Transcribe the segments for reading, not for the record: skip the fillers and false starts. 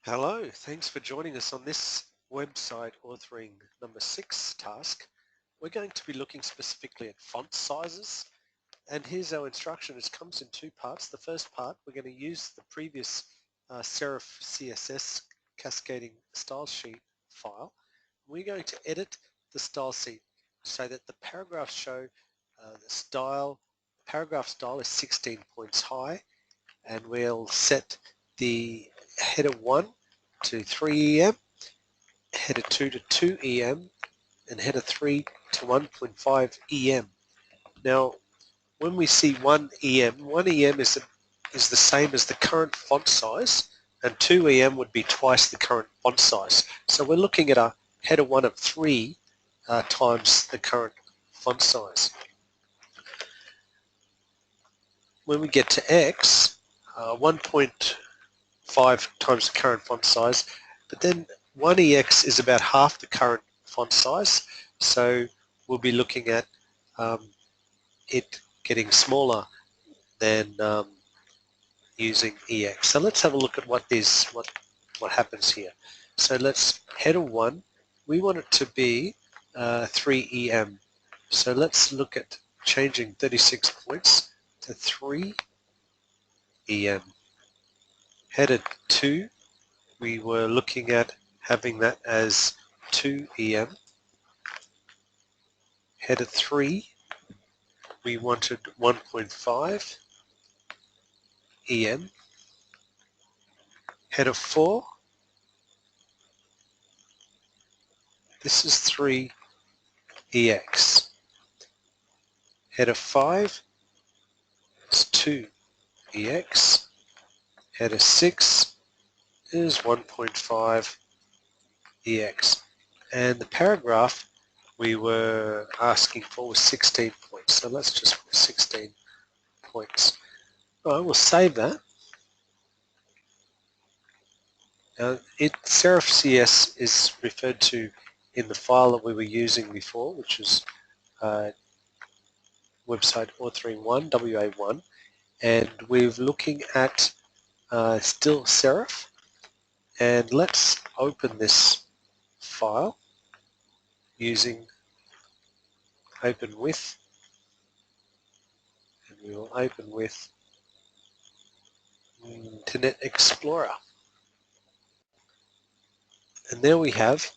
Hello, thanks for joining us on this website authoring number 6 task. We're going to be looking specifically at font sizes, and here's our instruction. It comes in two parts. The first part, we're going to use the previous Serif CSS cascading style sheet file. We're going to edit the style sheet so that the paragraphs show paragraph style is 16 points high, and we'll set the header 1 to 3 EM, header 2 to 2 EM, and header 3 to 1.5 EM. Now, when we see 1 EM, 1 EM is the same as the current font size, and 2 EM would be twice the current font size. So we're looking at a header 1 of 3 times the current font size. When we get to X, 1.5 times the current font size, but then 1EX is about half the current font size, so we'll be looking at it getting smaller than using EX. So let's have a look at what happens here. So let's header 1, we want it to be 3 EM. So let's look at changing 36 points to 3 EM. Header 2, we were looking at having that as 2 EM. Header 3, we wanted 1.5 EM. Header 4, this is 3 EX. Header 5 is 2 EX. Header 6 is 1.5 EX. And the paragraph we were asking for was 16 points. So let's just put 16 points. All right, we'll save that. Now, Serif CS is referred to in the file that we were using before, which is website authoring1, WA1, and we're looking at still serif. And let's open this file using open with, and we will open with Internet Explorer. And there we have,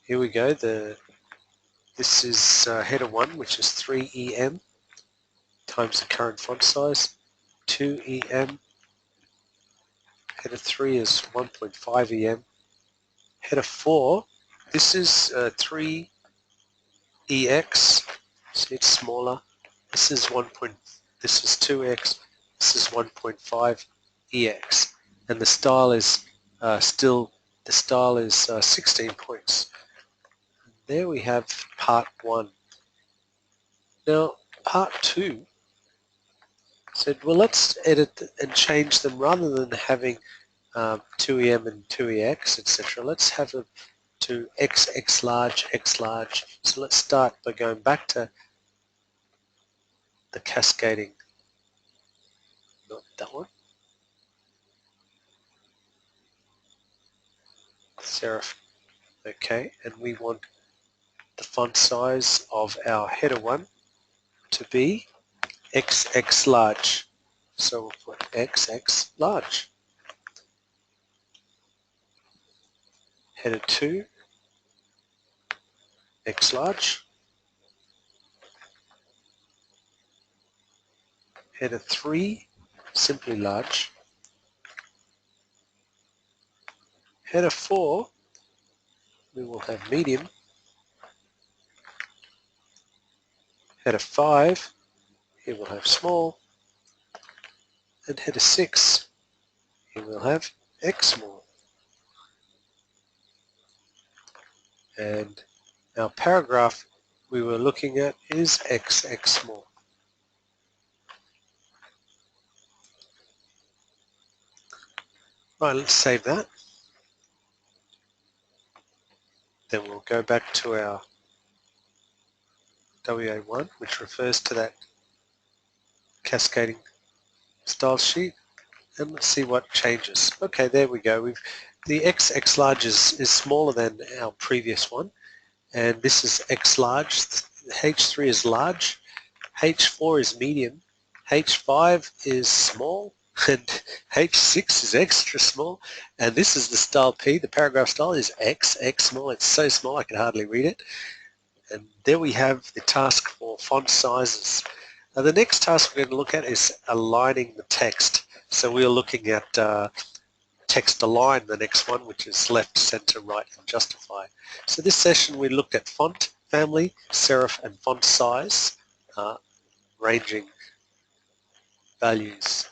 here we go, this is header 1, which is 3 EM times the current font size, 2 EM, header 3 is 1.5 EM, header 4, this is 3 EX, see it's smaller, this is 2X, this is 1.5 EX, and the style is 16 points. There we have part 1. Now part 2 said, well, let's edit and change them rather than having 2EM and 2EX, etc. Let's have it to XX large, X large. So let's start by going back to the cascading, not that one, serif, okay, and we want the font size of our header 1 to be XX large. So we'll put XX large. Header 2, X large. Header 3, simply large. Header 4, we will have medium. Header 5, here we'll have small. And header 6, here we'll have X small. And our paragraph we were looking at is XX small. Right, let's save that. Then we'll go back to our WA1, which refers to that cascading style sheet, and let's see what changes. Okay, there we go. The X large is smaller than our previous one, and this is X large. H3 is large, H4 is medium, H5 is small, and H6 is extra small, and this is the style P. The paragraph style is X small. It's so small I can hardly read it. And there we have the task for font sizes. Now the next task we're going to look at is aligning the text. So we're looking at text align, the next one, which is left, center, right, and justify. So this session we looked at font family, serif, and font size, ranging values.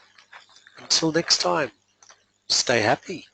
Until next time, stay happy.